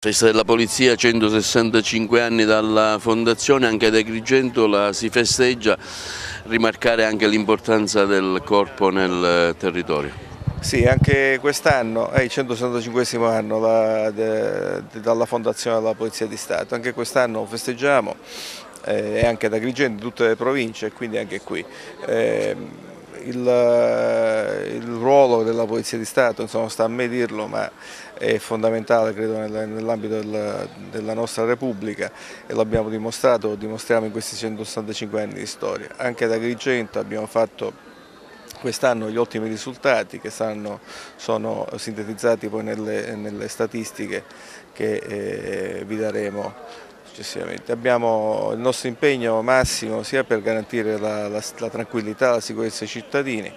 Festa della Polizia, 165 anni dalla fondazione, anche ad Agrigento la si festeggia, rimarcare anche l'importanza del corpo nel territorio. Sì, anche quest'anno è il 165° anno dalla fondazione della Polizia di Stato, anche quest'anno festeggiamo e anche ad Agrigento, in tutte le province, e quindi anche qui. Il ruolo della Polizia di Stato, insomma, sta a me dirlo, ma è fondamentale, credo, nell'ambito della nostra Repubblica, e lo abbiamo dimostrato, lo dimostriamo in questi 165 anni di storia. Anche ad Agrigento abbiamo fatto quest'anno gli ottimi risultati che sono sintetizzati poi nelle statistiche che vi daremo successivamente. Abbiamo il nostro impegno massimo sia per garantire la tranquillità e la sicurezza ai cittadini,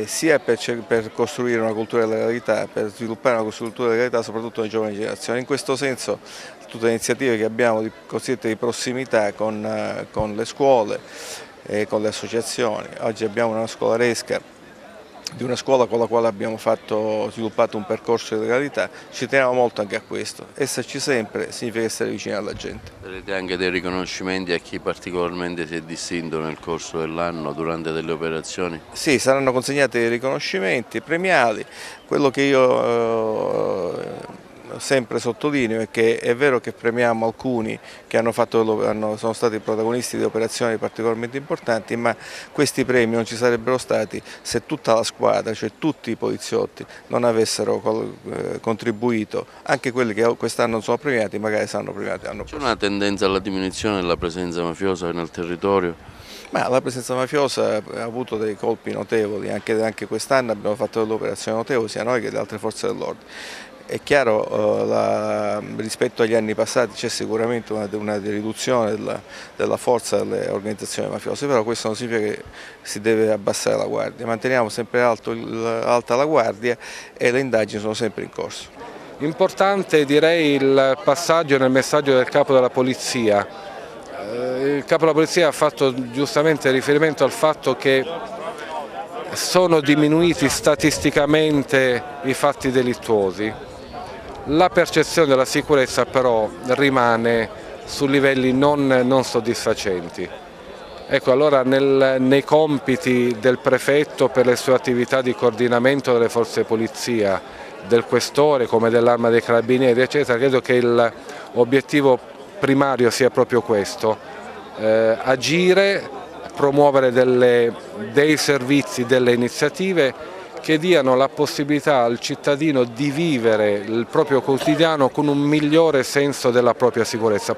sia per costruire una cultura della legalità, per sviluppare una cultura della legalità soprattutto nelle giovani generazioni. In questo senso tutte le iniziative che abbiamo cosiddette di prossimità con le scuole e con le associazioni. Oggi abbiamo una scolaresca di una scuola con la quale abbiamo sviluppato un percorso di legalità, ci teniamo molto anche a questo. Esserci sempre significa essere vicini alla gente. Darete anche dei riconoscimenti a chi particolarmente si è distinto nel corso dell'anno durante delle operazioni? Sì, saranno consegnati dei riconoscimenti premiali. Quello che io sempre sottolineo è che è vero che premiamo alcuni che sono stati protagonisti di operazioni particolarmente importanti, ma questi premi non ci sarebbero stati se tutta la squadra, cioè tutti i poliziotti, non avessero contribuito. Anche quelli che quest'anno non sono premiati magari saranno premiati l'anno prossimo. C'è una tendenza alla diminuzione della presenza mafiosa nel territorio? Ma la presenza mafiosa ha avuto dei colpi notevoli, anche quest'anno abbiamo fatto delle operazioni notevoli sia noi che le altre forze dell'ordine. È chiaro, rispetto agli anni passati c'è sicuramente una riduzione della forza delle organizzazioni mafiose, però questo non significa che si deve abbassare la guardia, manteniamo sempre alta la guardia e le indagini sono sempre in corso. Importante direi il passaggio nel messaggio del Capo della Polizia. Il Capo della Polizia ha fatto giustamente riferimento al fatto che sono diminuiti statisticamente i fatti delittuosi. La percezione della sicurezza però rimane su livelli non soddisfacenti. Ecco, allora nei compiti del prefetto per le sue attività di coordinamento delle forze di polizia, del questore come dell'Arma dei Carabinieri, eccetera, credo che l'obiettivo primario sia proprio questo, agire, promuovere dei servizi, delle iniziative che diano la possibilità al cittadino di vivere il proprio quotidiano con un migliore senso della propria sicurezza.